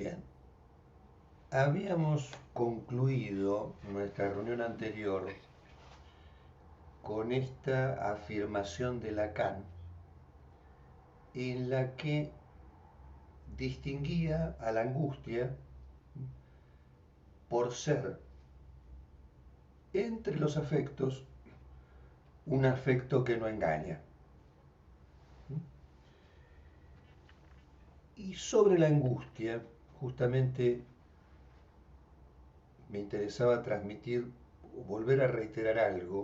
Bien, habíamos concluido nuestra reunión anterior con esta afirmación de Lacan en la que distinguía a la angustia por ser entre los afectos un afecto que no engaña. Y sobre la angustia, justamente me interesaba transmitir o volver a reiterar algo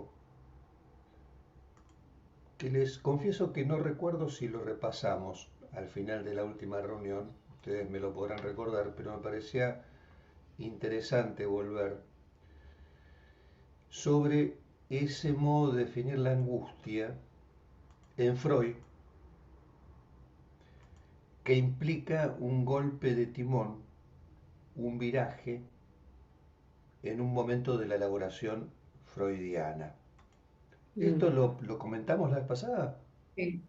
que les confieso que no recuerdo si lo repasamos al final de la última reunión, ustedes me lo podrán recordar, pero me parecía interesante volver sobre ese modo de definir la angustia en Freud, que implica un golpe de timón, un viraje en un momento de la elaboración freudiana. ¿Esto Mm, lo comentamos la vez pasada? sí,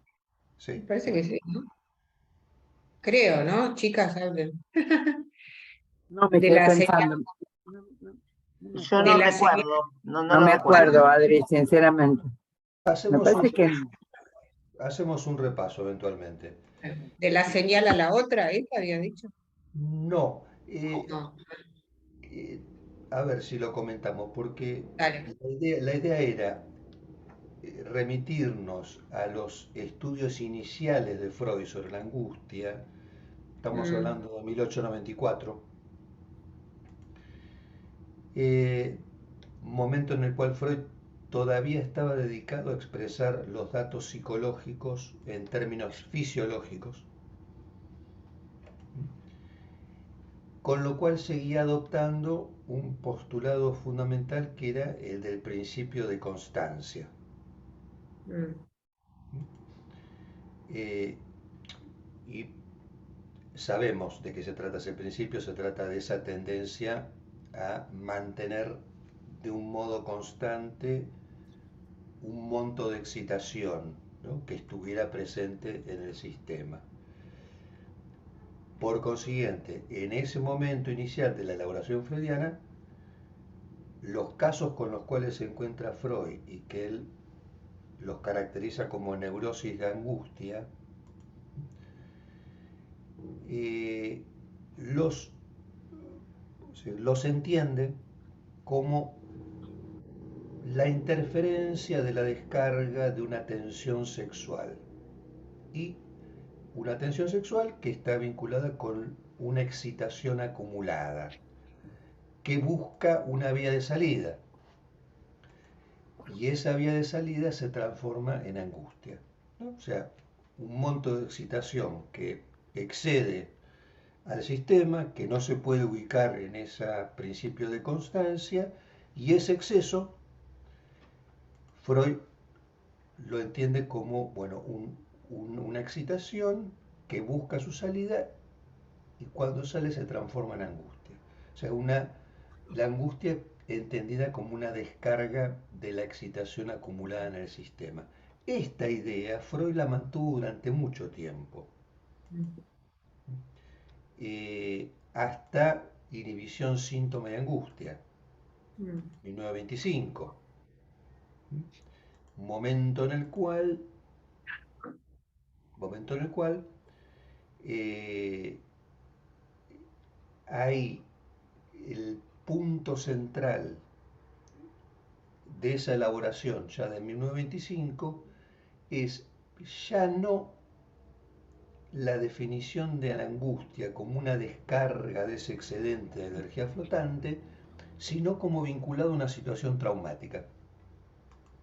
me Sí, parece que bueno. sí, ¿no? Creo, ¿no? Chicas, hablen. No, me De quedé la señal, pensando. No me Yo de no acuerdo. la señal. recuerdo, no No lo me recuerdo. acuerdo, Adri, sinceramente. Me Hacemos un, parece que hacemos un repaso eventualmente. De la señal a la otra, ¿eh? Había dicho. No, No, eh, a ver si lo comentamos, porque dale. la idea era remitirnos a los estudios iniciales de Freud sobre la angustia, estamos Mm, hablando de 1894, eh, momento en el cual Freud todavía estaba dedicado a expresar los datos psicológicos en términos fisiológicos, con lo cual seguía adoptando un postulado fundamental que era el del principio de constancia. mm, Eh, y sabemos de qué se trata ese principio, se trata de esa tendencia a mantener de un modo constante un monto de excitación, ¿no?, que estuviera presente en el sistema. Por consiguiente, en ese momento inicial de la elaboración freudiana, los casos con los cuales se encuentra Freud y que él los caracteriza como neurosis de angustia, eh, los, los entiende como la interferencia de la descarga de una tensión sexual y una tensión sexual que está vinculada con una excitación acumulada que busca una vía de salida y esa vía de salida se transforma en angustia, ¿no? O sea, un monto de excitación que excede al sistema, que no se puede ubicar en ese principio de constancia, y ese exceso Freud lo entiende como, bueno, una excitación que busca su salida y cuando sale se transforma en angustia. O sea, la angustia entendida como una descarga de la excitación acumulada en el sistema. Esta idea Freud la mantuvo durante mucho tiempo, mm, hasta Inhibición, síntoma y angustia, mm, 1925, momento en el cual, momento en el cual eh, hay el punto central de esa elaboración ya de 1925 es ya no la definición de la angustia como una descarga de ese excedente de energía flotante, sino como vinculado a una situación traumática.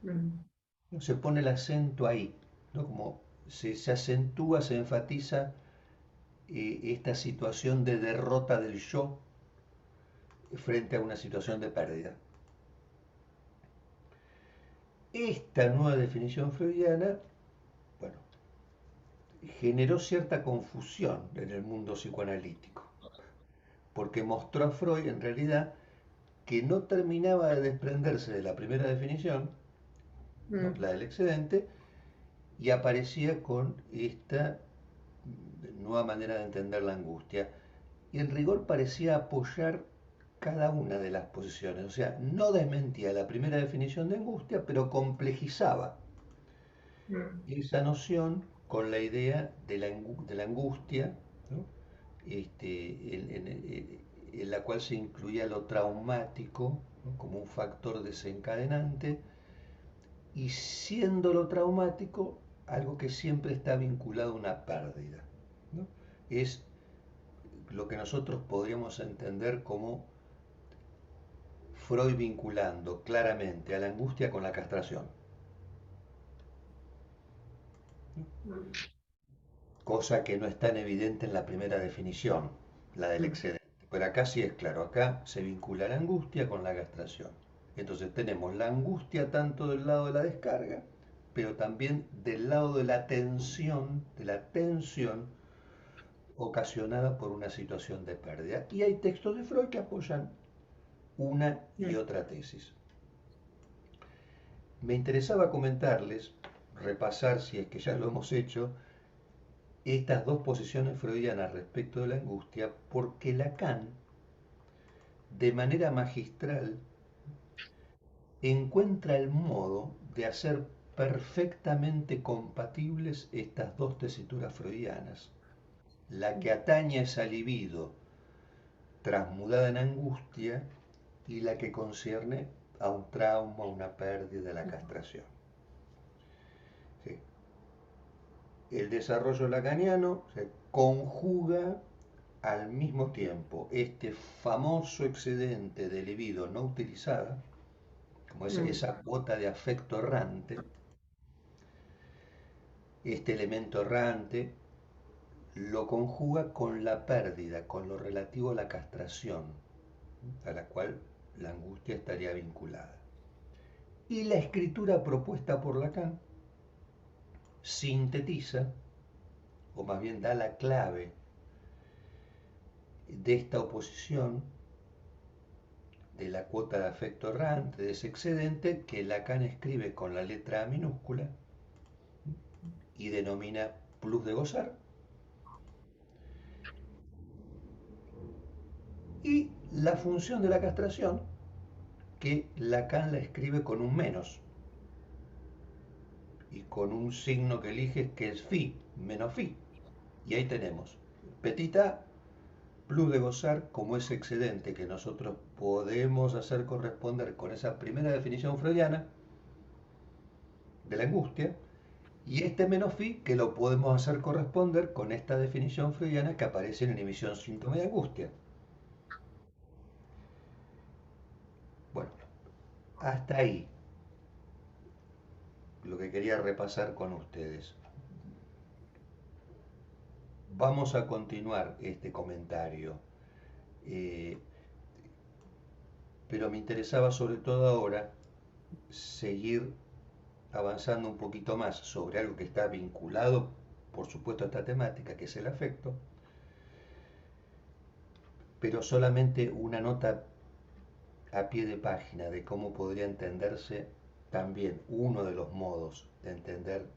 mm, ¿No? Se pone el acento ahí, ¿no? Como se acentúa, se enfatiza esta situación de derrota del yo frente a una situación de pérdida. Esta nueva definición freudiana, bueno, generó cierta confusión en el mundo psicoanalítico, porque mostró a Freud en realidad que no terminaba de desprenderse de la primera definición, ¿no?, mm, la del excedente, y aparecía con esta nueva manera de entender la angustia. en rigor parecía apoyar cada una de las posiciones, o sea, no desmentía la primera definición de angustia, pero complejizaba esa noción con la idea de la angustia, ¿no? En la cual se incluía lo traumático, ¿no? Como un factor desencadenante, y siendo lo traumático algo que siempre está vinculado a una pérdida, ¿no? Es lo que nosotros podríamos entender como Freud vinculando claramente a la angustia con la castración, cosa que no es tan evidente en la primera definición, la del excedente. Pero acá sí es claro, acá se vincula la angustia con la castración. Entonces tenemos la angustia tanto del lado de la descarga, pero también del lado de la tensión ocasionada por una situación de pérdida. Y hay textos de Freud que apoyan una y otra tesis. Me interesaba comentarles, repasar, si es que ya lo hemos hecho, estas dos posiciones freudianas respecto de la angustia, porque Lacan, de manera magistral, encuentra el modo de hacer perfectamente compatibles estas dos tesituras freudianas, la que atañe a esa libido transmudada en angustia y la que concierne a un trauma, a una pérdida, de la castración. ¿Sí? El desarrollo lacaniano se conjuga al mismo tiempo este famoso excedente de libido no utilizada, como es esa cuota de afecto errante, este elemento errante lo conjuga con la pérdida, con lo relativo a la castración, a la cual la angustia estaría vinculada. Y la escritura propuesta por Lacan sintetiza, o más bien da la clave de esta oposición de la cuota de afecto errante, de ese excedente que Lacan escribe con la letra A minúscula y denomina plus de gozar, y la función de la castración que Lacan la escribe con un menos y con un signo que elige que es phi, menos phi. Y ahí tenemos petit a plus de gozar como ese excedente que nosotros podemos hacer corresponder con esa primera definición freudiana de la angustia, y este menos phi que lo podemos hacer corresponder con esta definición freudiana que aparece en inhibición síntoma de angustia. Bueno, hasta ahí lo que quería repasar con ustedes. Vamos a continuar este comentario, pero me interesaba sobre todo ahora seguir avanzando un poquito más sobre algo que está vinculado, por supuesto, a esta temática, que es el afecto, pero solamente una nota a pie de página de cómo podría entenderse también uno de los modos de entender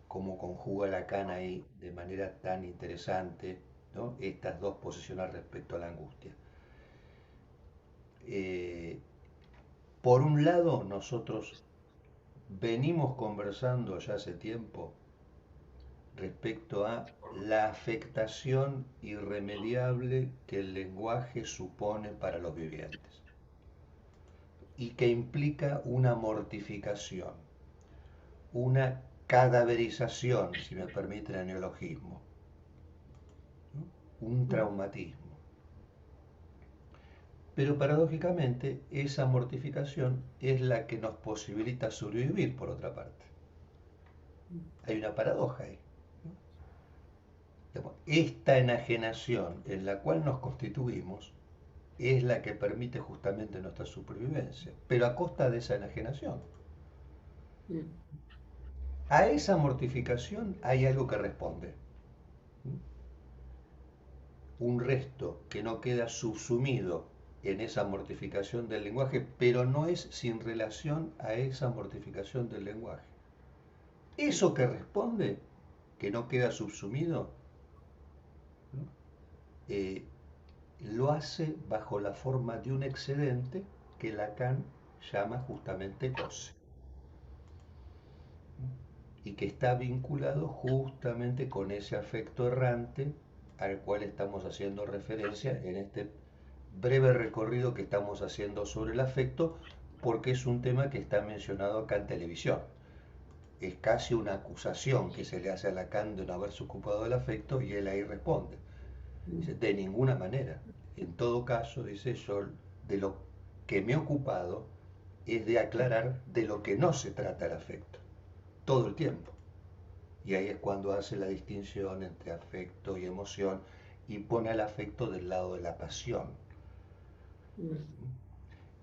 cómo conjuga Lacan ahí de manera tan interesante, ¿no?, estas dos posiciones respecto a la angustia. Por un lado, nosotros venimos conversando ya hace tiempo respecto a la afectación irremediable que el lenguaje supone para los vivientes y que implica una mortificación, una cadaverización, si me permiten el neologismo, ¿no?, un traumatismo. Pero paradójicamente esa mortificación es la que nos posibilita sobrevivir, por otra parte. Hay una paradoja ahí. Esta enajenación en la cual nos constituimos es la que permite justamente nuestra supervivencia, pero a costa de esa enajenación. A esa mortificación hay algo que responde. Un resto que no queda subsumido en esa mortificación del lenguaje, pero no es sin relación a esa mortificación del lenguaje. Eso que responde, que no queda subsumido, ¿no?, lo hace bajo la forma de un excedente que Lacan llama justamente goce y que está vinculado justamente con ese afecto errante al cual estamos haciendo referencia en este breve recorrido que estamos haciendo sobre el afecto, porque es un tema que está mencionado acá en televisión. Es casi una acusación que se le hace a Lacan de no haberse ocupado del afecto y él ahí responde. Dice, de ninguna manera. En todo caso, dice yo, de lo que me he ocupado es de aclarar de lo que no se trata el afecto, todo el tiempo. Y ahí es cuando hace la distinción entre afecto y emoción y pone al afecto del lado de la pasión.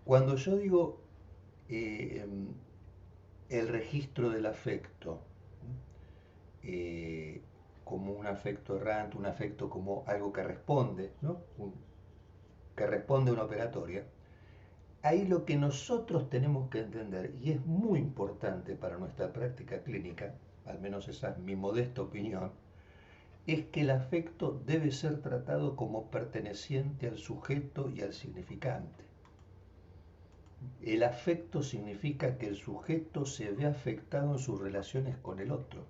Cuando yo digo eh, el registro del afecto como un afecto errante, un afecto como algo que responde, ¿no? Que responde a una operatoria, ahí lo que nosotros tenemos que entender, y es muy importante para nuestra práctica clínica, al menos esa es mi modesta opinión, es que el afecto debe ser tratado como perteneciente al sujeto y al significante. El afecto significa que el sujeto se ve afectado en sus relaciones con el otro.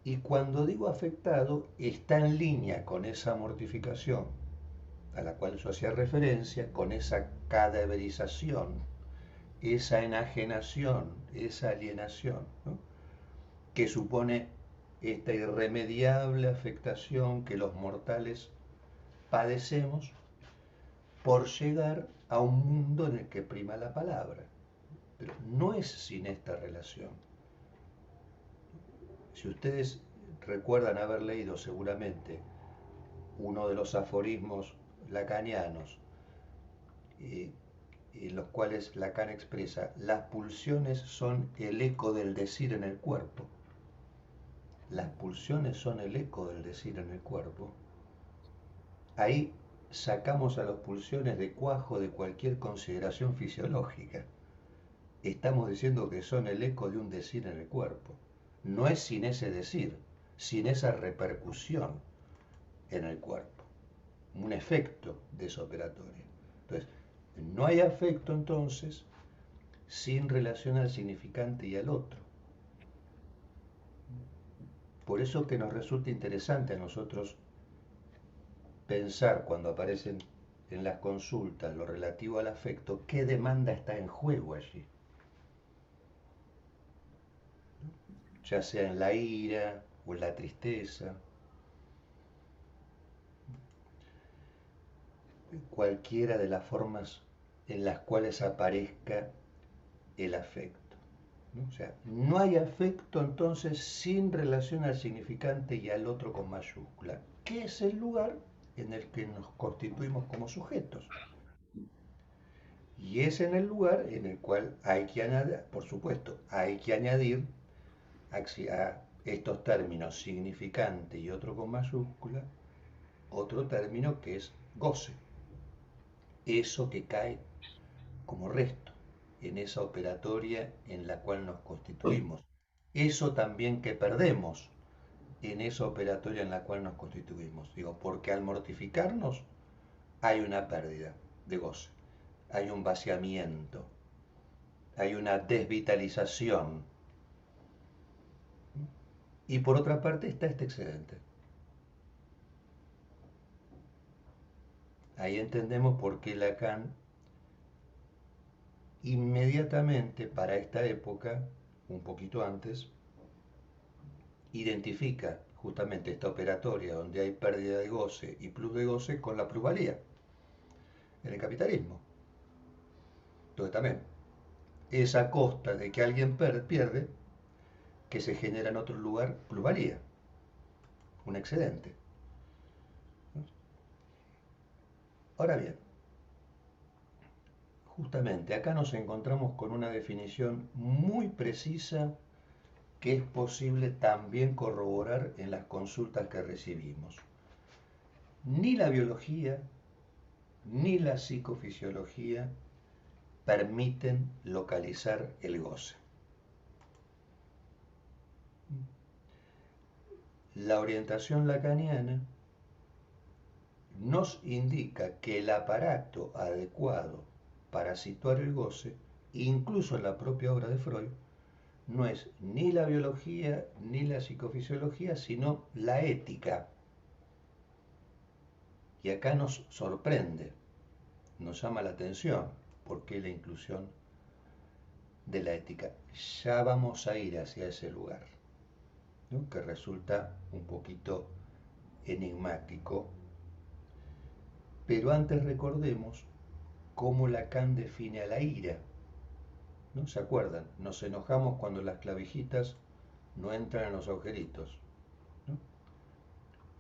Y cuando digo afectado, está en línea con esa mortificación a la cual yo hacía referencia, con esa cadaverización, esa enajenación, esa alienación, ¿no? Que supone esta irremediable afectación que los mortales padecemos por llegar a un mundo en el que prima la palabra. Pero no es sin esta relación. Si ustedes recuerdan haber leído seguramente uno de los aforismos lacanianos, en los cuales Lacan expresa, las pulsiones son el eco del decir en el cuerpo. Las pulsiones son el eco del decir en el cuerpo. Ahí sacamos a las pulsiones de cuajo de cualquier consideración fisiológica. Estamos diciendo que son el eco de un decir en el cuerpo. No es sin ese decir, sin esa repercusión en el cuerpo, un efecto desoperatorio. Entonces, no hay afecto entonces sin relación al significante y al otro. Por eso que nos resulta interesante a nosotros pensar cuando aparecen en las consultas lo relativo al afecto, qué demanda está en juego allí. Ya sea en la ira o en la tristeza, cualquiera de las formas en las cuales aparezca el afecto, ¿no? O sea, no hay afecto entonces sin relación al significante y al otro con mayúscula, que es el lugar en el que nos constituimos como sujetos. Y es en el lugar en el cual hay que añadir, por supuesto, hay que añadir a estos términos significante y otro con mayúscula, otro término que es goce. Eso que cae como resto en esa operatoria en la cual nos constituimos. Eso también que perdemos en esa operatoria en la cual nos constituimos. Digo, porque al mortificarnos hay una pérdida de goce, hay un vaciamiento, hay una desvitalización. Y por otra parte está este excedente. Ahí entendemos por qué Lacan inmediatamente para esta época, un poquito antes, identifica justamente esta operatoria donde hay pérdida de goce y plus de goce con la plusvalía en el capitalismo. Entonces también es a costa de que alguien pierde que se genera en otro lugar plusvalía, un excedente. Ahora bien, justamente acá nos encontramos con una definición muy precisa que es posible también corroborar en las consultas que recibimos. Ni la biología ni la psicofisiología permiten localizar el goce. La orientación lacaniana nos indica que el aparato adecuado para situar el goce, incluso en la propia obra de Freud, no es ni la biología ni la psicofisiología, sino la ética. Y acá nos sorprende, nos llama la atención, ¿por qué la inclusión de la ética? Ya vamos a ir hacia ese lugar, ¿no? Que resulta un poquito enigmático. Pero antes recordemos cómo Lacan define a la ira. ¿No se acuerdan? Nos enojamos cuando las clavijitas no entran en los agujeritos, ¿no?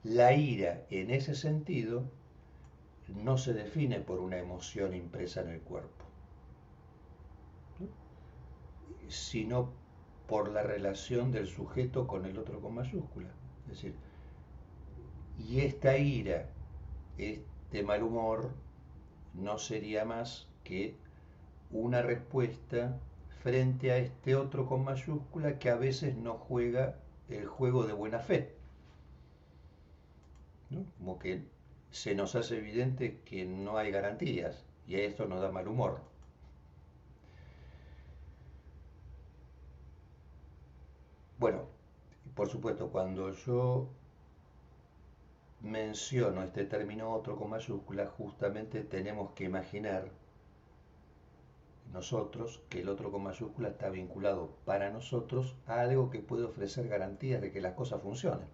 La ira, en ese sentido, no se define por una emoción impresa en el cuerpo, ¿no? Sino por la relación del sujeto con el otro con mayúscula. Es decir, y esta ira, este mal humor, no sería más que una respuesta frente a este otro con mayúscula que a veces no juega el juego de buena fe, ¿no? Como que se nos hace evidente que no hay garantías y a esto nos da mal humor. Bueno, por supuesto, cuando yo menciono este término otro con mayúscula, justamente tenemos que imaginar nosotros que el otro con mayúscula está vinculado para nosotros a algo que puede ofrecer garantías de que las cosas funcionen.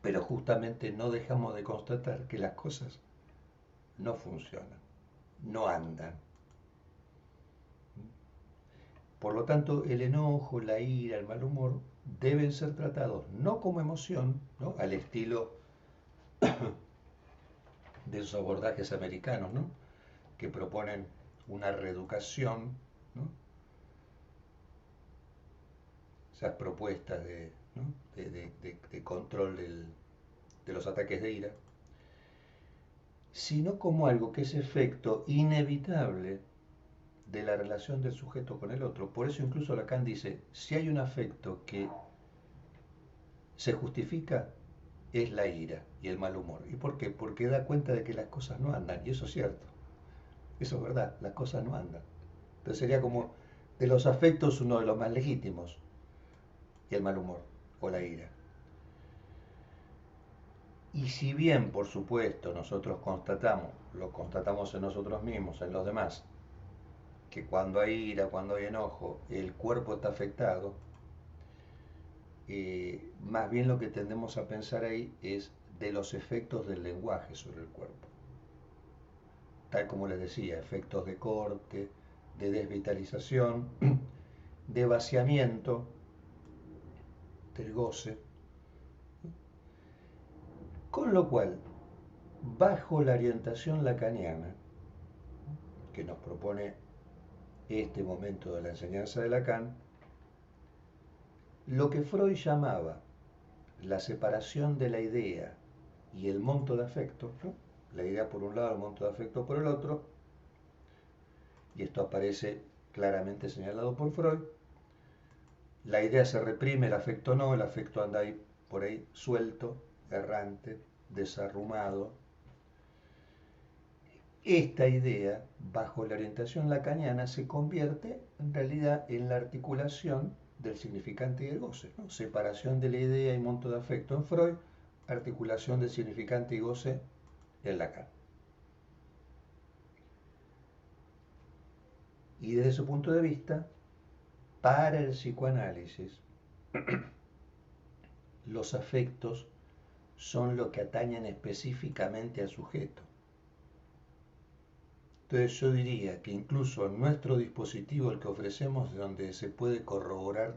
Pero justamente no dejamos de constatar que las cosas no funcionan, no andan. Por lo tanto, el enojo, la ira, el mal humor deben ser tratados no como emoción, ¿no? Al estilo de esos abordajes americanos, ¿no? Que proponen una reeducación, ¿no? Esas propuestas ¿no? de control de los ataques de ira, sino como algo que es efecto inevitable de la relación del sujeto con el otro. Por eso incluso Lacan dice, si hay un afecto que se justifica, es la ira y el mal humor. ¿Y por qué? Porque da cuenta de que las cosas no andan, y eso es cierto. Eso es verdad, las cosas no andan. Entonces sería como de los afectos uno de los más legítimos, y el mal humor o la ira. Y si bien, por supuesto, nosotros lo constatamos en nosotros mismos, en los demás, que cuando hay ira, cuando hay enojo, el cuerpo está afectado, más bien lo que tendemos a pensar ahí es de los efectos del lenguaje sobre el cuerpo. Tal como les decía, efectos de corte, de desvitalización, de vaciamiento del goce. Con lo cual, bajo la orientación lacaniana, que nos propone este momento de la enseñanza de Lacan, lo que Freud llamaba la separación de la idea y el monto de afecto, ¿no? La idea por un lado, el monto de afecto por el otro, y esto aparece claramente señalado por Freud. La idea se reprime, el afecto no, el afecto anda ahí, por ahí suelto, errante, desarrumado. Esta idea, bajo la orientación lacaniana, se convierte en realidad en la articulación del significante y el goce, ¿no? Separación de la idea y monto de afecto en Freud, articulación del significante y goce en Lacan. Y desde ese punto de vista, para el psicoanálisis, los afectos son lo que atañen específicamente al sujeto. Entonces yo diría que incluso nuestro dispositivo, el que ofrecemos, es donde se puede corroborar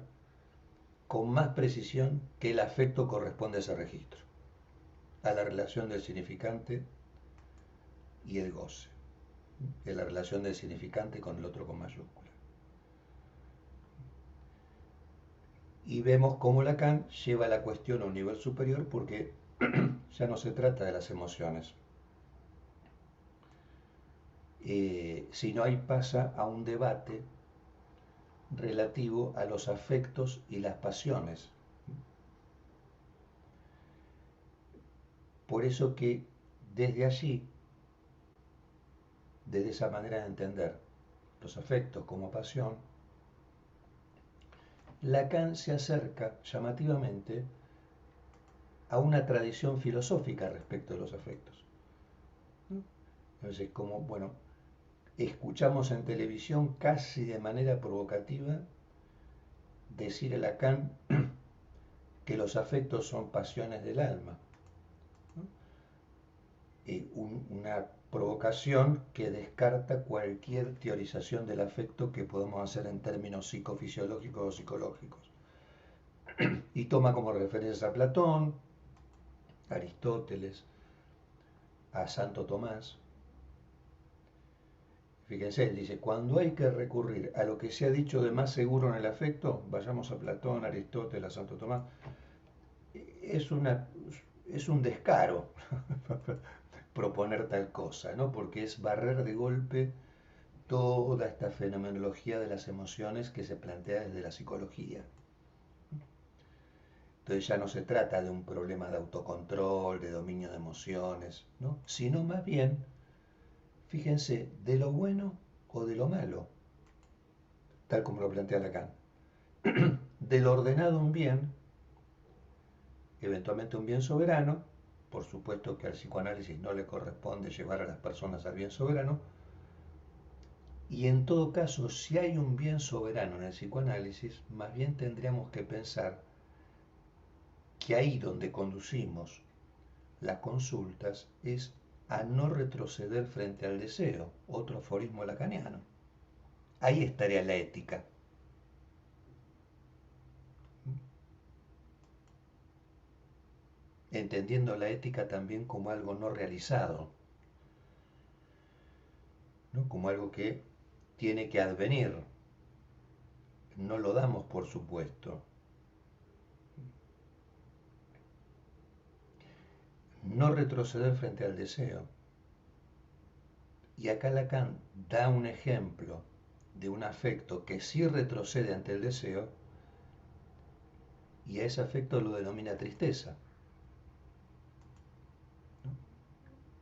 con más precisión que el afecto corresponde a ese registro, a la relación del significante y el goce, de la relación del significante con el otro con mayúscula. Y vemos cómo Lacan lleva la cuestión a un nivel superior porque ya no se trata de las emociones, sino ahí pasa a un debate relativo a los afectos y las pasiones. Por eso que desde allí, desde esa manera de entender los afectos como pasión, Lacan se acerca llamativamente a una tradición filosófica respecto de los afectos. Entonces, como, bueno, escuchamos en televisión casi de manera provocativa decir a Lacan que los afectos son pasiones del alma. Una provocación que descarta cualquier teorización del afecto que podemos hacer en términos psicofisiológicos o psicológicos. Y toma como referencia a Platón, a Aristóteles, a Santo Tomás. Fíjense, él dice, cuando hay que recurrir a lo que se ha dicho de más seguro en el afecto, vayamos a Platón, a Aristóteles, a Santo Tomás, es, una, es un descaro proponer tal cosa, ¿no? Porque es barrer de golpe toda esta fenomenología de las emociones que se plantea desde la psicología. Entonces ya no se trata de un problema de autocontrol, de dominio de emociones, ¿no? Sino más bien, fíjense, de lo bueno o de lo malo, tal como lo plantea Lacan. Del ordenado un bien, eventualmente un bien soberano, por supuesto que al psicoanálisis no le corresponde llevar a las personas al bien soberano, y en todo caso, si hay un bien soberano en el psicoanálisis, más bien tendríamos que pensar que ahí donde conducimos las consultas es a no retroceder frente al deseo, otro aforismo lacaniano. Ahí estaría la ética. Entendiendo la ética también como algo no realizado, ¿no? Como algo que tiene que advenir. No lo damos por supuesto. No retroceder frente al deseo. Y acá Lacan da un ejemplo de un afecto que sí retrocede ante el deseo y a ese afecto lo denomina tristeza.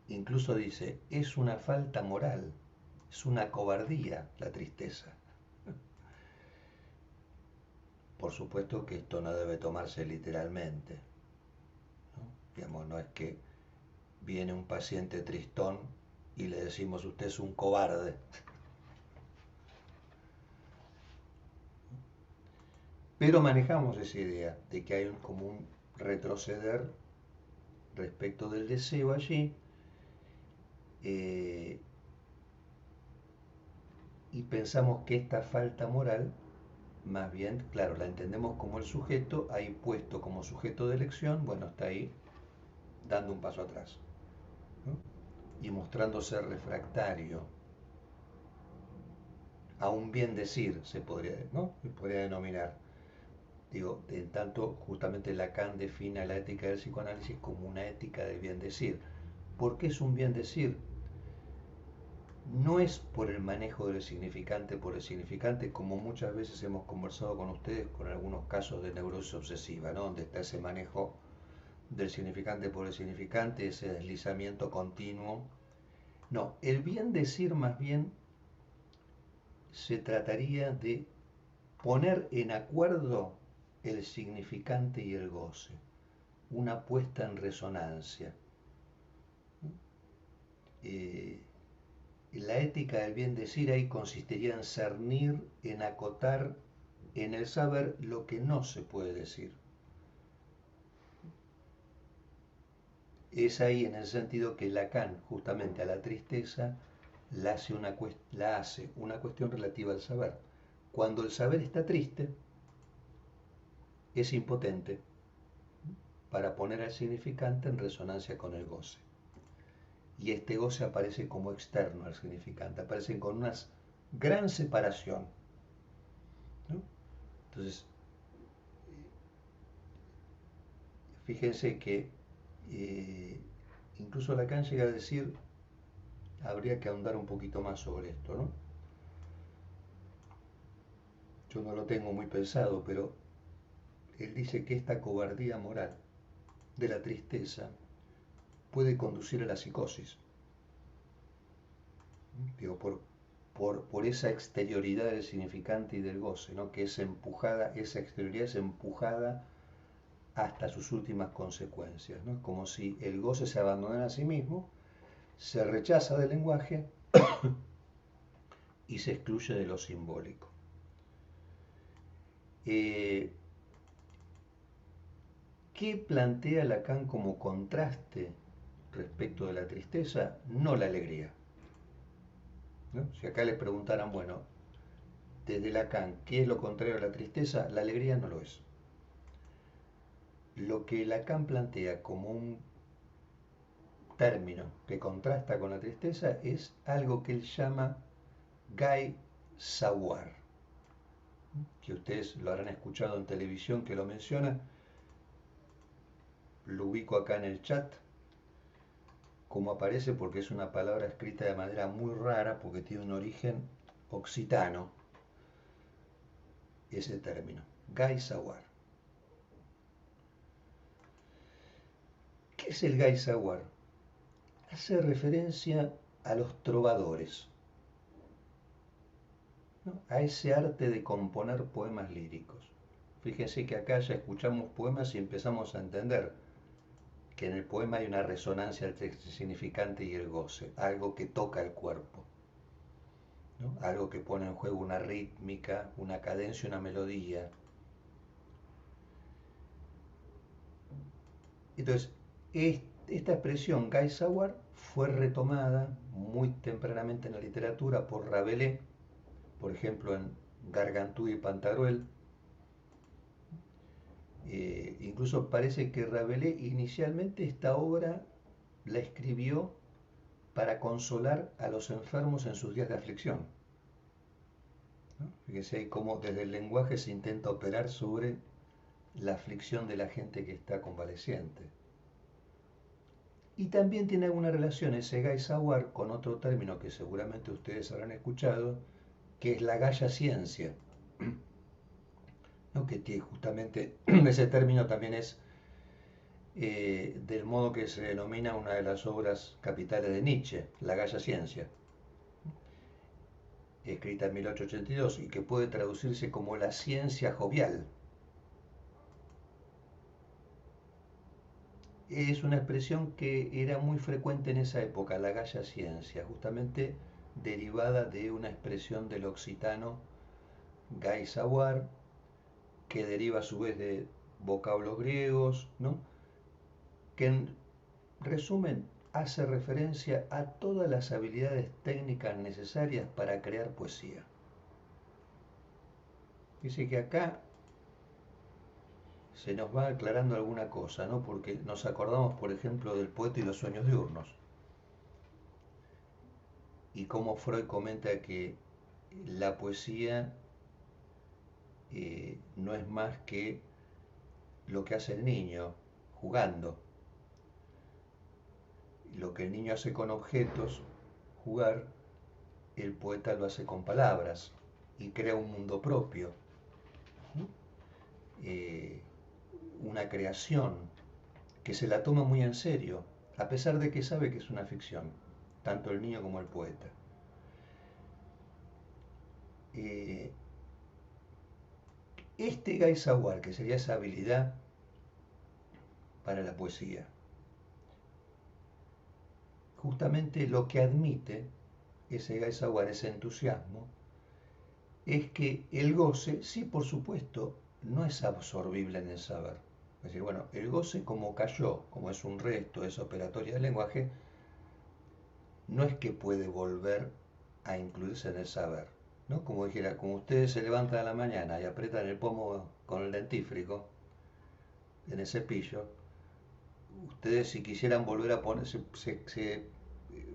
Incluso dice, es una falta moral, es una cobardía la tristeza. Por supuesto que esto no debe tomarse literalmente, ¿no? Digamos, no es que viene un paciente tristón y le decimos usted es un cobarde. Pero manejamos esa idea de que hay como un retroceder respecto del deseo allí, eh, y pensamos que esta falta moral, más bien, claro, la entendemos como el sujeto, ahí puesto como sujeto de elección, bueno, está ahí dando un paso atrás, ¿no? Y mostrándose refractario a un bien decir, ¿no? Se podría denominar. Digo, en tanto justamente Lacan define la ética del psicoanálisis como una ética del bien decir. ¿Por qué es un bien decir? No es por el manejo del significante por el significante, como muchas veces hemos conversado con ustedes con algunos casos de neurosis obsesiva, ¿no? Donde está ese manejo del significante por el significante, ese deslizamiento continuo. No, el bien decir más bien se trataría de poner en acuerdo el significante y el goce, una puesta en resonancia. Eh, la ética del bien decir ahí consistiría en cernir, en acotar, en el saber lo que no se puede decir. Es ahí en el sentido que Lacan justamente a la tristeza la hace una cuestión relativa al saber. Cuando el saber está triste, es impotente para poner al significante en resonancia con el goce. Y este goce aparece como externo al significante, aparecen con una gran separación, ¿no? Entonces, fíjense que incluso Lacan llega a decir, habría que ahondar un poquito más sobre esto, ¿no? Yo no lo tengo muy pensado, pero él dice que esta cobardía moral de la tristeza puede conducir a la psicosis. Digo, por esa exterioridad del significante y del goce, ¿no? Que es empujada, esa exterioridad es empujada hasta sus últimas consecuencias, ¿no? Como si el goce se abandonara a sí mismo, se rechaza del lenguaje y se excluye de lo simbólico. ¿Qué plantea Lacan como contraste respecto de la tristeza? No la alegría, ¿no? Si acá le preguntaran, bueno, desde Lacan, ¿qué es lo contrario a la tristeza? La alegría no lo es. Lo que Lacan plantea como un término que contrasta con la tristeza es algo que él llama Guy Sawar, que ustedes lo habrán escuchado en televisión que lo menciona. Lo ubico acá en el chat como aparece porque es una palabra escrita de manera muy rara porque tiene un origen occitano, ese término, Guy Sawar. ¿Qué es el Guy Sawar? Hace referencia a los trovadores, ¿no? A ese arte de componer poemas líricos. Fíjense que acá ya escuchamos poemas y empezamos a entender que en el poema hay una resonancia entre el significante y el goce, algo que toca el cuerpo, ¿no? Algo que pone en juego una rítmica, una cadencia, una melodía. Entonces, esta expresión Guy Sawar fue retomada muy tempranamente en la literatura por Rabelais, por ejemplo en Gargantúa y Pantagruel. Incluso parece que Rabelais inicialmente esta obra la escribió para consolar a los enfermos en sus días de aflicción, ¿no? Fíjense ahí cómo desde el lenguaje se intenta operar sobre la aflicción de la gente que está convaleciente. Y también tiene alguna relación ese Guy Sawar con otro término que seguramente ustedes habrán escuchado, que es la gaya ciencia, ¿no? Que tiene justamente ese término también es del modo que se denomina una de las obras capitales de Nietzsche, la gaya ciencia, escrita en 1882 y que puede traducirse como la ciencia jovial. Es una expresión que era muy frecuente en esa época, la gaya ciencia, justamente derivada de una expresión del occitano Guy Sawar, que deriva a su vez de vocablos griegos, ¿no? Que en resumen hace referencia a todas las habilidades técnicas necesarias para crear poesía. Dice que acá se nos va aclarando alguna cosa, ¿no? Porque nos acordamos, por ejemplo, del poeta y los sueños diurnos. Y cómo Freud comenta que la poesía no es más que lo que hace el niño jugando. Lo que el niño hace con objetos, jugar, el poeta lo hace con palabras y crea un mundo propio, ¿no? Una creación que se la toma muy en serio, a pesar de que sabe que es una ficción, tanto el niño como el poeta. Este Guy Sawar, que sería esa habilidad para la poesía, justamente lo que admite ese Guy Sawar, ese entusiasmo, es que el goce, sí, por supuesto, no es absorbible en el saber. Es decir, bueno, el goce como cayó, como es un resto, es operatoria del lenguaje, no es que puede volver a incluirse en el saber, ¿no? Como dijera, como ustedes se levantan a la mañana y aprietan el pomo con el dentífrico, en el cepillo, ustedes si quisieran volver a poner,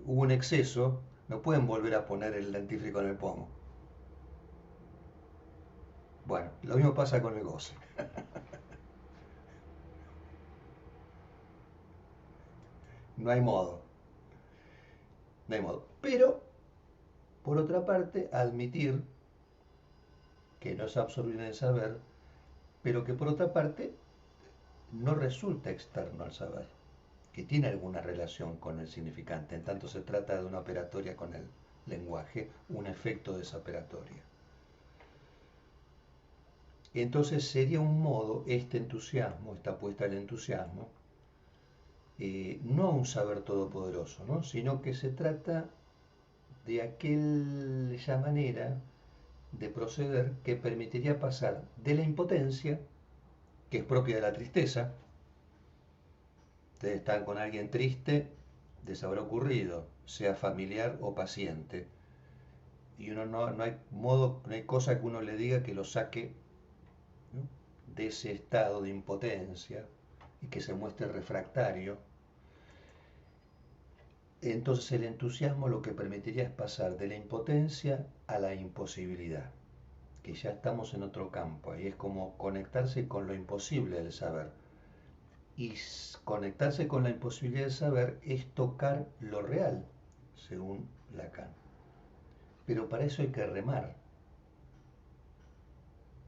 hubo un exceso, no pueden volver a poner el dentífrico en el pomo. Bueno, lo mismo pasa con el goce. No hay modo, no hay modo. Pero, por otra parte, admitir que no es absorbible el saber, pero que por otra parte no resulta externo al saber, que tiene alguna relación con el significante, en tanto se trata de una operatoria con el lenguaje, un efecto de esa operatoria. Entonces sería un modo, este entusiasmo, esta apuesta al entusiasmo, no un saber todopoderoso, ¿no? Sino que se trata de aquella manera de proceder que permitiría pasar de la impotencia, que es propia de la tristeza. Ustedes están con alguien triste, les habrá ocurrido, sea familiar o paciente, y uno no hay modo, no hay cosa que uno le diga que lo saque, ¿no?, de ese estado de impotencia y que se muestre refractario. Entonces el entusiasmo lo que permitiría es pasar de la impotencia a la imposibilidad, que ya estamos en otro campo, ahí es como conectarse con lo imposible del saber. Y conectarse con la imposibilidad del saber es tocar lo real, según Lacan. Pero para eso hay que remar,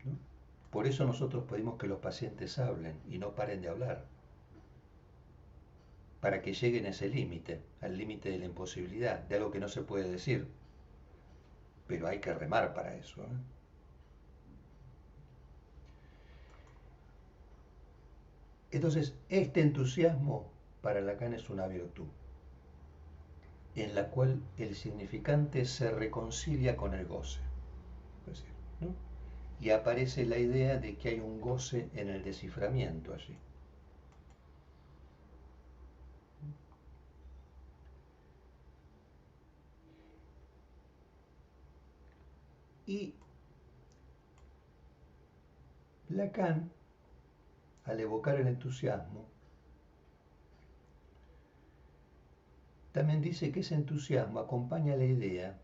¿no? Por eso nosotros pedimos que los pacientes hablen y no paren de hablar, para que lleguen a ese límite, al límite de la imposibilidad, de algo que no se puede decir. Pero hay que remar para eso, ¿eh? Entonces, este entusiasmo para Lacan es una virtud, en la cual el significante se reconcilia con el goce, ¿no? Y aparece la idea de que hay un goce en el desciframiento allí. Y Lacan, al evocar el entusiasmo, también dice que ese entusiasmo acompaña la idea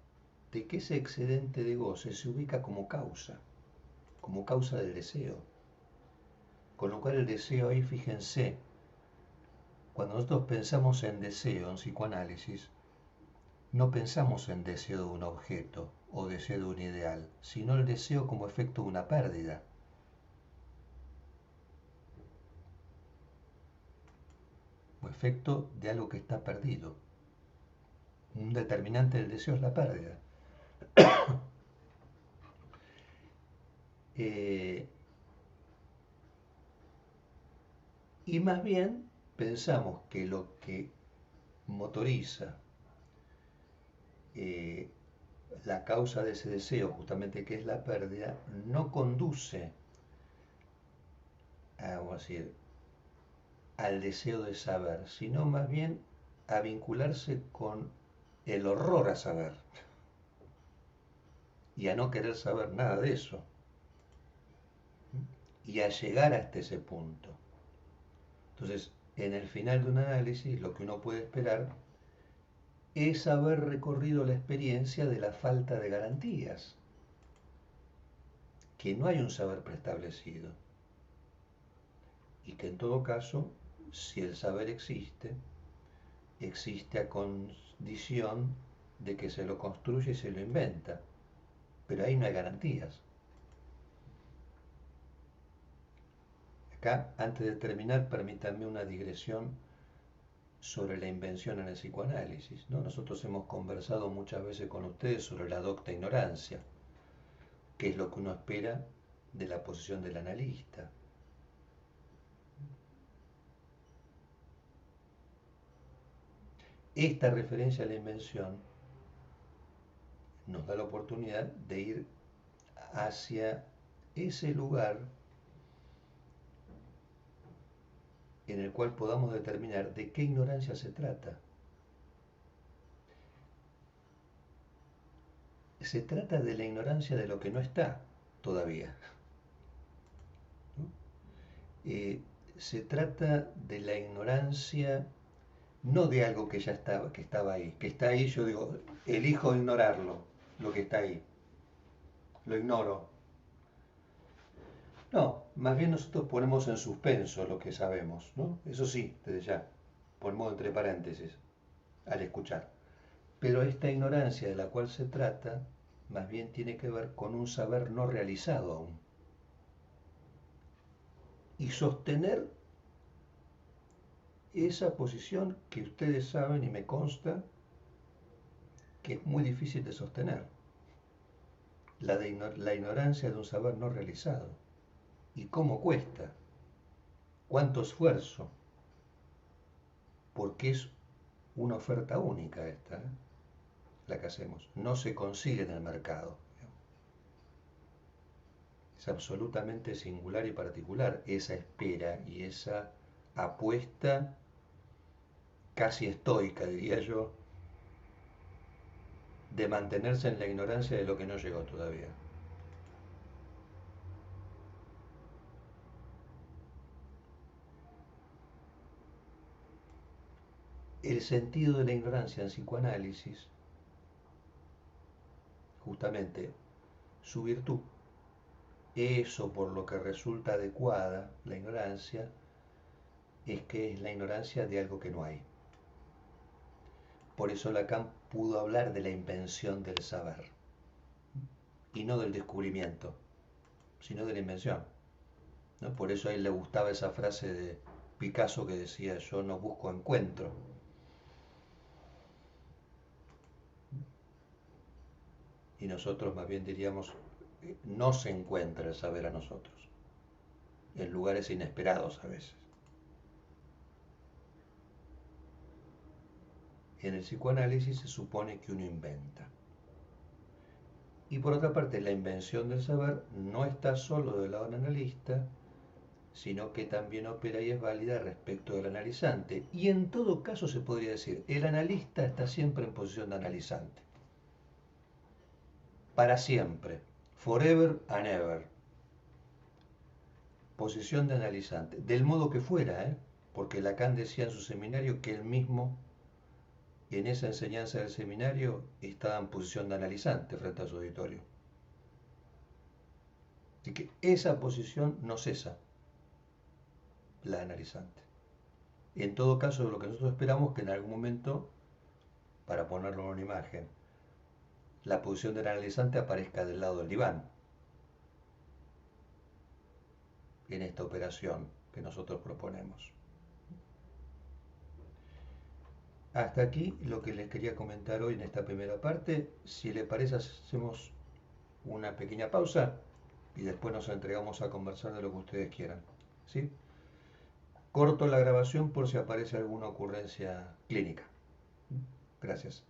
de que ese excedente de goce se ubica como causa del deseo. Con lo cual el deseo ahí, fíjense, cuando nosotros pensamos en deseo, en psicoanálisis, no pensamos en deseo de un objeto o deseo de un ideal, sino el deseo como efecto de una pérdida. O efecto de algo que está perdido. Un determinante del deseo es la pérdida. Y más bien pensamos que lo que motoriza la causa de ese deseo, justamente que es la pérdida, no conduce vamos a decir, al deseo de saber, sino más bien a vincularse con el horror a saber y a no querer saber nada de eso y a llegar hasta ese punto. Entonces, en el final de un análisis, lo que uno puede esperar es haber recorrido la experiencia de la falta de garantías, que no hay un saber preestablecido y que en todo caso, si el saber existe, existe a condición de que se lo construye y se lo inventa, pero ahí no hay garantías. Acá, antes de terminar, permítanme una digresión sobre la invención en el psicoanálisis, ¿no? Nosotros hemos conversado muchas veces con ustedes sobre la docta ignorancia, que es lo que uno espera de la posición del analista. Esta referencia a la invención nos da la oportunidad de ir hacia ese lugar en el cual podamos determinar de qué ignorancia se trata. Se trata de la ignorancia de lo que no está todavía, ¿no? Se trata de la ignorancia, no de algo que ya estaba, que estaba ahí, que está ahí, yo digo, elijo ignorarlo, lo que está ahí, lo ignoro. No, más bien nosotros ponemos en suspenso lo que sabemos, ¿no? Eso sí, desde ya, ponemos entre paréntesis al escuchar. Pero esta ignorancia de la cual se trata, más bien tiene que ver con un saber no realizado aún. Y sostener esa posición que ustedes saben y me consta que es muy difícil de sostener, la ignorancia de un saber no realizado. ¿Y cómo cuesta? ¿Cuánto esfuerzo? Porque es una oferta única esta, la que hacemos. No se consigue en el mercado. Es absolutamente singular y particular esa espera y esa apuesta casi estoica, diría yo, de mantenerse en la ignorancia de lo que no llegó todavía. El sentido de la ignorancia en psicoanálisis, justamente su virtud, eso por lo que resulta adecuada la ignorancia, es que es la ignorancia de algo que no hay. Por eso Lacan pudo hablar de la invención del saber, y no del descubrimiento, sino de la invención, ¿no? Por eso a él le gustaba esa frase de Picasso que decía: yo no busco encuentro. Y nosotros más bien diríamos, no se encuentra el saber a nosotros, en lugares inesperados a veces. En el psicoanálisis se supone que uno inventa. Y por otra parte, la invención del saber no está solo del lado del analista, sino que también opera y es válida respecto del analizante. Y en todo caso se podría decir, el analista está siempre en posición de analizante. Para siempre. Forever and ever. Posición de analizante. Del modo que fuera, porque Lacan decía en su seminario que él mismo, en esa enseñanza del seminario, estaba en posición de analizante frente a su auditorio. Así que esa posición no cesa, la analizante. Y en todo caso, lo que nosotros esperamos que en algún momento, para ponerlo en una imagen, la posición del analizante aparezca del lado del diván, en esta operación que nosotros proponemos. Hasta aquí lo que les quería comentar hoy en esta primera parte. Si les parece, hacemos una pequeña pausa y después nos entregamos a conversar de lo que ustedes quieran, ¿sí? Corto la grabación por si aparece alguna ocurrencia clínica. Gracias.